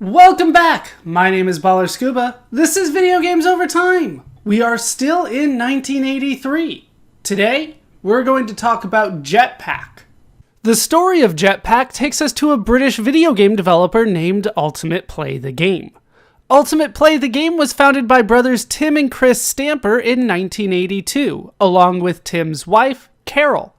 Welcome back! My name is Baller Scuba. This is Video Games Over Time. We are still in 1983. Today, we're going to talk about Jetpack. The story of Jetpack takes us to a British video game developer named Ultimate Play the Game. Ultimate Play the Game was founded by brothers Tim and Chris Stamper in 1982, along with Tim's wife, Carol.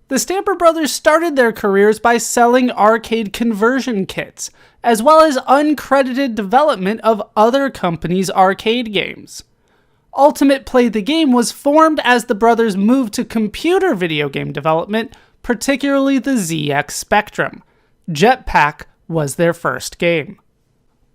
The Stamper brothers started their careers by selling arcade conversion kits, as well as uncredited development of other companies' arcade games. Ultimate Play the Game was formed as the brothers moved to computer video game development, particularly the ZX Spectrum. Jetpack was their first game.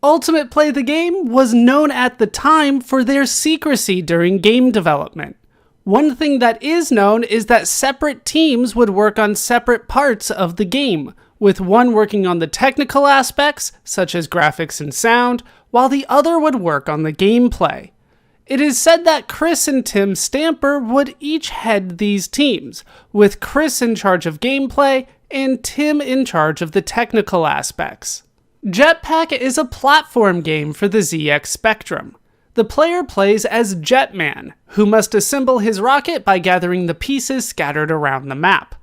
Ultimate Play the Game was known at the time for their secrecy during game development. One thing that is known is that separate teams would work on separate parts of the game, with one working on the technical aspects, such as graphics and sound, while the other would work on the gameplay. It is said that Chris and Tim Stamper would each head these teams, with Chris in charge of gameplay and Tim in charge of the technical aspects. Jetpack is a platform game for the ZX Spectrum. The player plays as Jetman, who must assemble his rocket by gathering the pieces scattered around the map.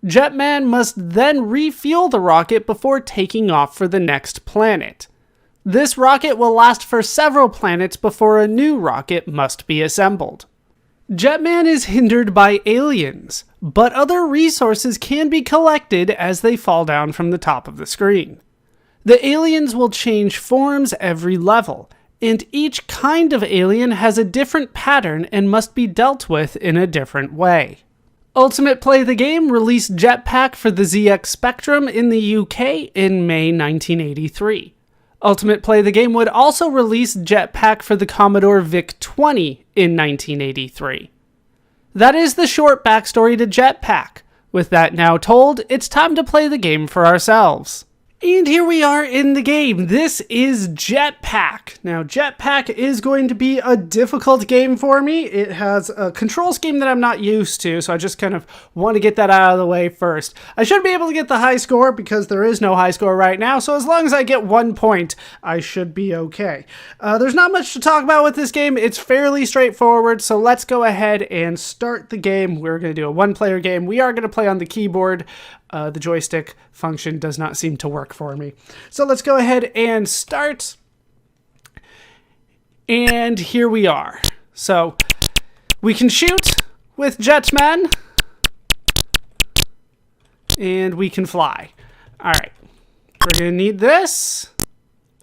Jetman must then refuel the rocket before taking off for the next planet. This rocket will last for several planets before a new rocket must be assembled. Jetman is hindered by aliens, but other resources can be collected as they fall down from the top of the screen. The aliens will change forms every level, and each kind of alien has a different pattern and must be dealt with in a different way. Ultimate Play the Game released Jetpack for the ZX Spectrum in the UK in May 1983. Ultimate Play the Game would also release Jetpack for the Commodore VIC-20 in 1983. That is the short backstory to Jetpack. With that now told, it's time to play the game for ourselves. And here we are in the game. This is Jetpack. Now, Jetpack is going to be a difficult game for me. It has a control scheme that I'm not used to, so I just kind of want to get that out of the way first. I should be able to get the high score because there is no high score right now, so as long as I get 1 point, I should be okay. There's not much to talk about with this game. It's fairly straightforward, so let's go ahead and start the game. We're going to do a one-player game. We are going to play on the keyboard. The joystick function does not seem to work for me. So let's go ahead and start. And here we are. So we can shoot with Jetman. And we can fly. All right. We're going to need this.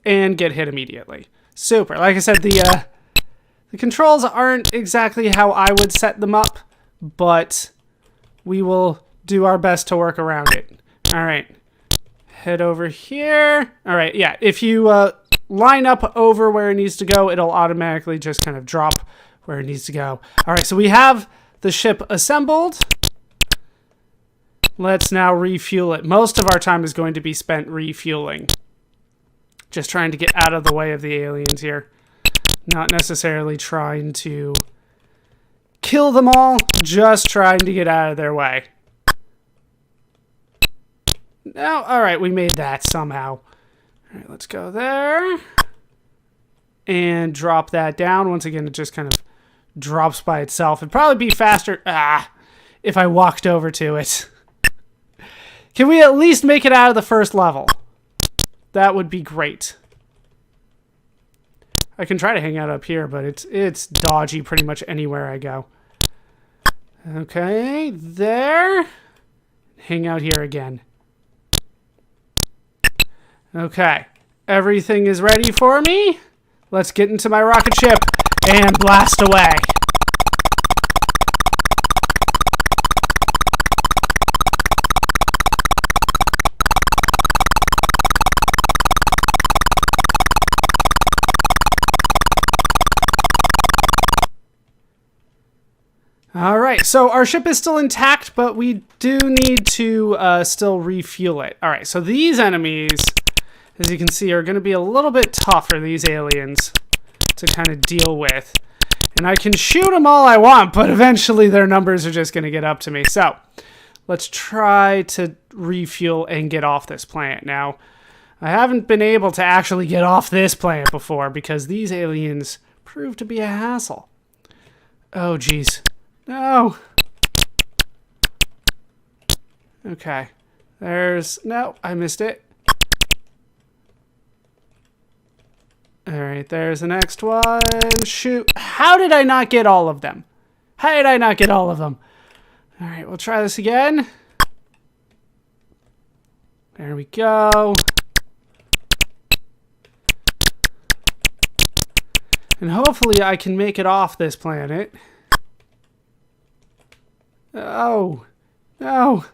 And get hit immediately. Super. Like I said, the controls aren't exactly how I would set them up. But we will do our best to work around it. All right. Head over here. All right, yeah. If you line up over where it needs to go, it'll automatically just kind of drop where it needs to go. All right, so we have the ship assembled. Let's now refuel it. Most of our time is going to be spent refueling. Just trying to get out of the way of the aliens here. Not necessarily trying to kill them all, just trying to get out of their way. No, all right, we made that somehow. All right, let's go there. And drop that down. Once again, it just kind of drops by itself. It'd probably be faster if I walked over to it. Can we at least make it out of the first level? That would be great. I can try to hang out up here, but it's dodgy pretty much anywhere I go. Okay, there. Hang out here again. Okay, everything is ready for me. Let's get into my rocket ship and blast away. All right, so our ship is still intact, but we do need to still refuel it. All right, so these enemies, as you can see, are going to be a little bit tougher, these aliens, to kind of deal with. And I can shoot them all I want, but eventually their numbers are just going to get up to me. So let's try to refuel and get off this planet. Now, I haven't been able to actually get off this planet before because these aliens prove to be a hassle. Oh, jeez. No. Okay. No, I missed it. Alright, there's the next one. Shoot. How did I not get all of them? How did I not get all of them? Alright, we'll try this again. There we go. And hopefully I can make it off this planet. Oh. No.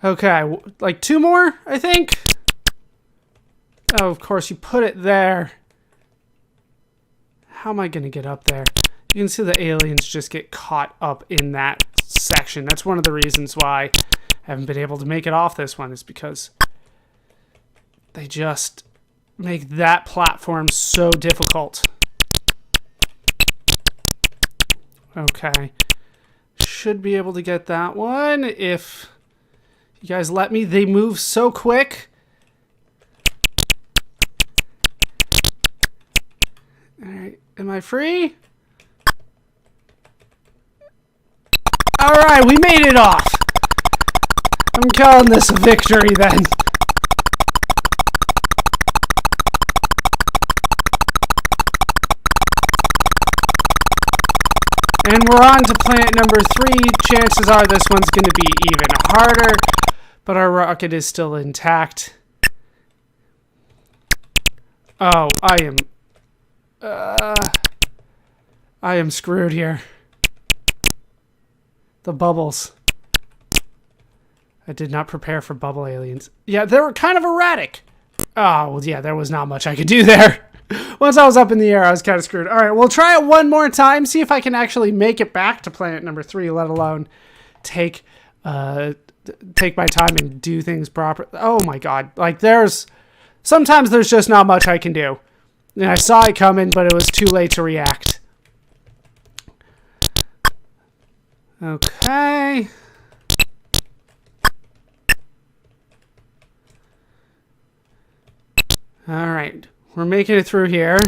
Okay, like 2 more, I think? Oh, of course, you put it there. How am I going to get up there? You can see the aliens just get caught up in that section. That's one of the reasons why I haven't been able to make it off this one, is because they just make that platform so difficult. Okay. Should be able to get that one if you guys let me. They move so quick. Alright, am I free? Alright, we made it off. I'm calling this a victory then. And we're on to planet number 3. Chances are this one's going to be even harder, but our rocket is still intact. Oh, I am screwed here. The bubbles. I did not prepare for bubble aliens. Yeah, they were kind of erratic. Oh, well, yeah, there was not much I could do there. Once I was up in the air, I was kind of screwed. All right, we'll try it one more time, see if I can actually make it back to planet number 3, let alone take my time and do things proper. Oh my god. Like, sometimes there's just not much I can do. And I saw it coming, but it was too late to react. Okay. Alright. We're making it through here.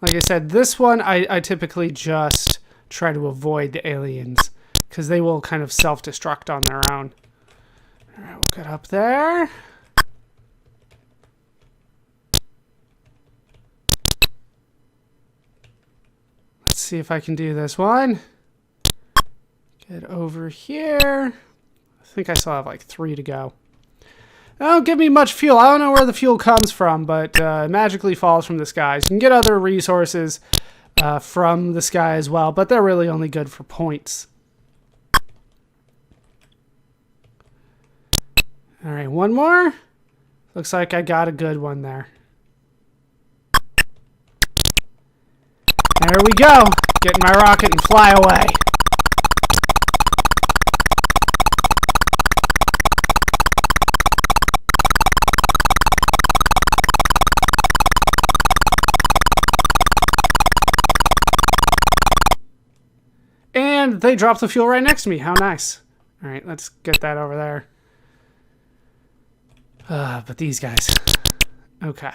Like I said, this one I typically just try to avoid the aliens, because they will kind of self-destruct on their own. Alright, we'll get up there. Let's see if I can do this one. Get over here. I think I still have like 3 to go. They don't give me much fuel. I don't know where the fuel comes from, but it magically falls from the skies. You can get other resources from the sky as well, but they're really only good for points. Alright, one more. Looks like I got a good one there. There we go. Get in my rocket and fly away. And they dropped the fuel right next to me. How nice. Alright, let's get that over there. But these guys. Okay.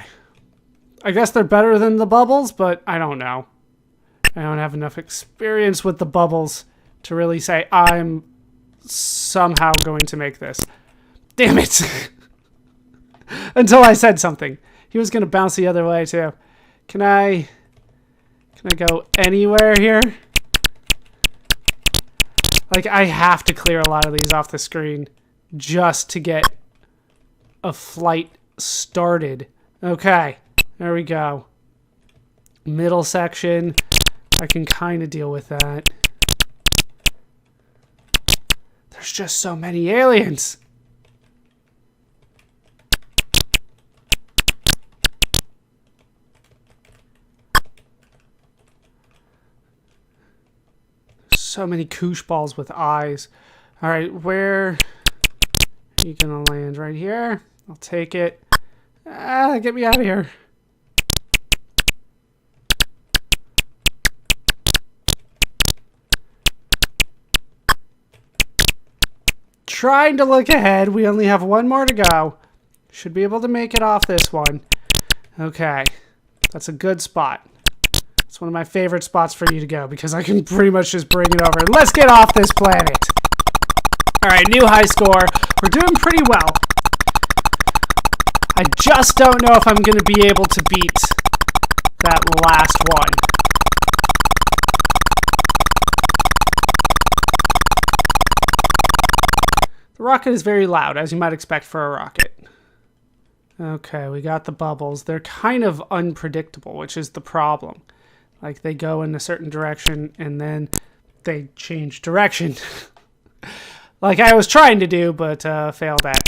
I guess they're better than the bubbles, but I don't know. I don't have enough experience with the bubbles to really say I'm somehow going to make this. Damn it! Until I said something. He was going to bounce the other way, too. Can I go anywhere here? Like, I have to clear a lot of these off the screen just to get a flight started. Okay, there we go. Middle section. I can kind of deal with that. There's just so many aliens. So many koosh balls with eyes. All right, where are you gonna land? Right here. I'll take it. Get me out of here. Trying to look ahead. We only have one more to go. Should be able to make it off this one. Okay. That's a good spot. It's one of my favorite spots for you to go because I can pretty much just bring it over. And let's get off this planet. All right, new high score. We're doing pretty well. I just don't know if I'm going to be able to beat that last one. The rocket is very loud, as you might expect for a rocket. Okay, we got the bubbles. They're kind of unpredictable, which is the problem. Like, they go in a certain direction, and then they change direction. Like I was trying to do, but failed at.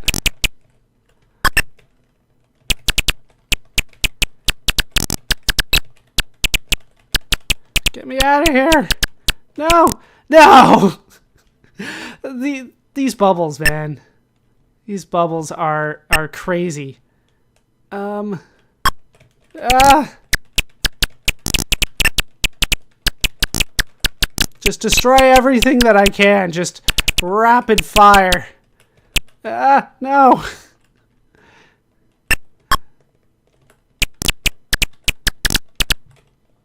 Get me out of here! No! No! These bubbles, man. These bubbles are crazy. Just destroy everything that I can. Just rapid fire. No.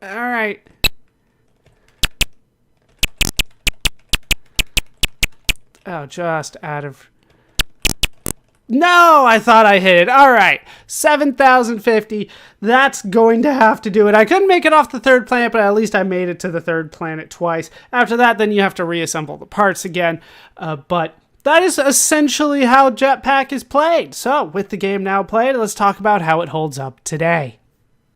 All right. Oh, just out of... No, I thought I hit it. All right, 7,050. That's going to have to do it. I couldn't make it off the third planet, but at least I made it to the third planet twice. After that, then you have to reassemble the parts again. But that is essentially how Jetpack is played. So, with the game now played, let's talk about how it holds up today.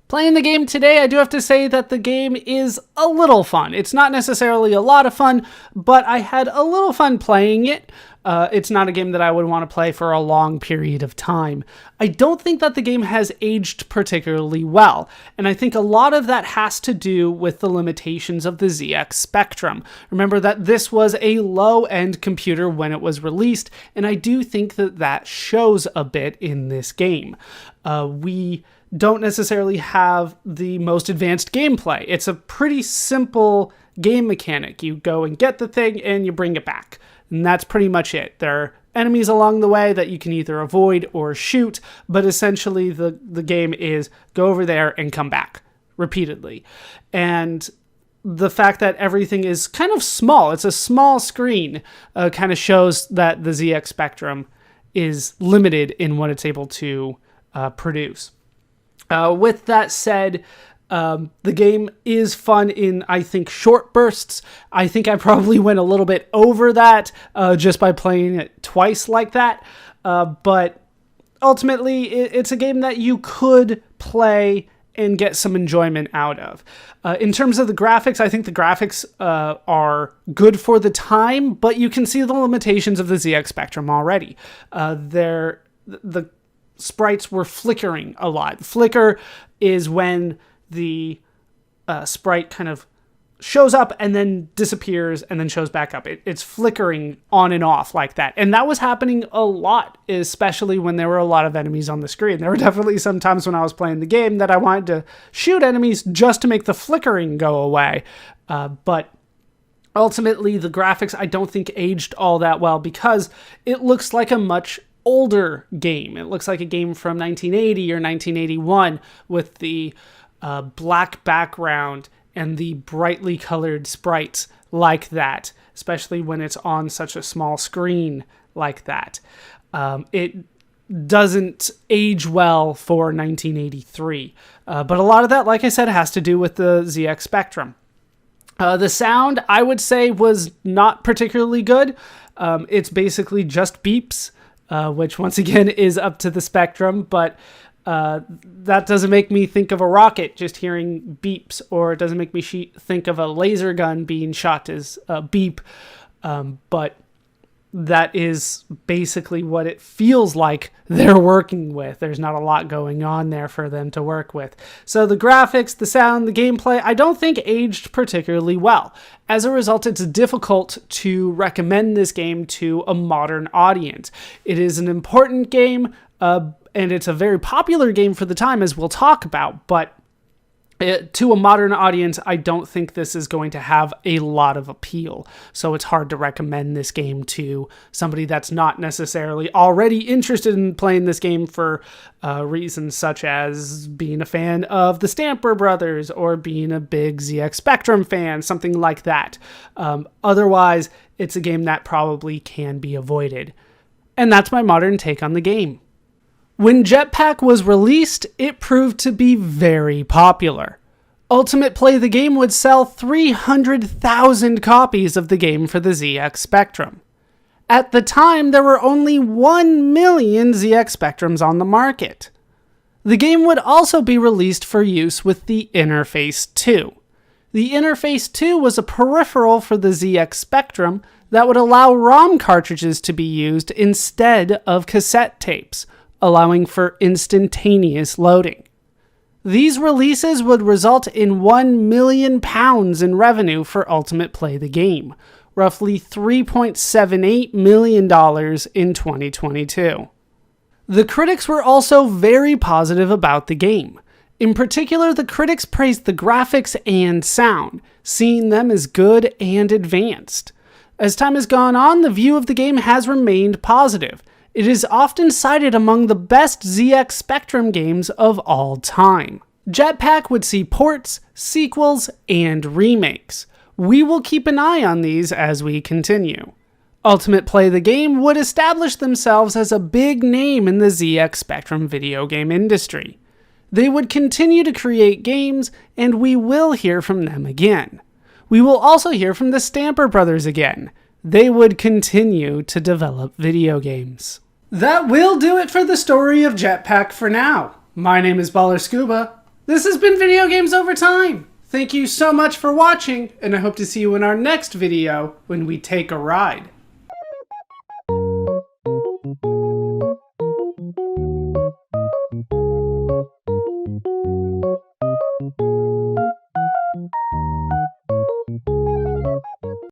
Playing the game today, I do have to say that the game is a little fun. It's not necessarily a lot of fun, but I had a little fun playing it. It's not a game that I would want to play for a long period of time. I don't think that the game has aged particularly well, and I think a lot of that has to do with the limitations of the ZX Spectrum. Remember that this was a low-end computer when it was released, and I do think that that shows a bit in this game. We don't necessarily have the most advanced gameplay. It's a pretty simple game mechanic. You go and get the thing and you bring it back. And that's pretty much it. There are enemies along the way that you can either avoid or shoot, but essentially the game is go over there and come back repeatedly. And the fact that everything is kind of small, it's a small screen, kind of shows that the ZX Spectrum is limited in what it's able to produce. With that said, the game is fun in, I think, short bursts. I think I probably went a little bit over that just by playing it twice like that. But ultimately, it's a game that you could play and get some enjoyment out of. In terms of the graphics, I think the graphics are good for the time, but you can see the limitations of the ZX Spectrum already. The sprites were flickering a lot. Flicker is when the sprite kind of shows up and then disappears and then shows back up. It's flickering on and off like that. And that was happening a lot, especially when there were a lot of enemies on the screen. There were definitely some times when I was playing the game that I wanted to shoot enemies just to make the flickering go away. But ultimately, the graphics I don't think aged all that well because it looks like a much older game. It looks like a game from 1980 or 1981 with the black background and the brightly colored sprites like that, especially when it's on such a small screen like that. It doesn't age well for 1983. But a lot of that, like I said, has to do with the ZX Spectrum. The sound, I would say, was not particularly good. It's basically just beeps. Which once again is up to the Spectrum, but that doesn't make me think of a rocket just hearing beeps, or it doesn't make me think of a laser gun being shot as a beep, but that is basically what it feels like they're working with. There's not a lot going on there for them to work with. So the graphics, the sound, the gameplay, I don't think aged particularly well. As a result, it's difficult to recommend this game to a modern audience. It is an important game, and it's a very popular game for the time, as we'll talk about, but To a modern audience, I don't think this is going to have a lot of appeal. So it's hard to recommend this game to somebody that's not necessarily already interested in playing this game for reasons such as being a fan of the Stamper Brothers or being a big ZX Spectrum fan, something like that. Otherwise, it's a game that probably can be avoided. And that's my modern take on the game. When Jetpack was released, it proved to be very popular. Ultimate Play the Game would sell 300,000 copies of the game for the ZX Spectrum. At the time, there were only 1 million ZX Spectrums on the market. The game would also be released for use with the Interface 2. The Interface 2 was a peripheral for the ZX Spectrum that would allow ROM cartridges to be used instead of cassette tapes, allowing for instantaneous loading. These releases would result in £1 million in revenue for Ultimate Play the Game, roughly $3.78 million in 2022. The critics were also very positive about the game. In particular, the critics praised the graphics and sound, seeing them as good and advanced. As time has gone on, the view of the game has remained positive. It is often cited among the best ZX Spectrum games of all time. Jetpack would see ports, sequels, and remakes. We will keep an eye on these as we continue. Ultimate Play the Game would establish themselves as a big name in the ZX Spectrum video game industry. They would continue to create games, and we will hear from them again. We will also hear from the Stamper Brothers again. They would continue to develop video games. That will do it for the story of Jetpack for now. My name is Baller Scuba. This has been Video Games Over Time. Thank you so much for watching, and I hope to see you in our next video when we take a ride.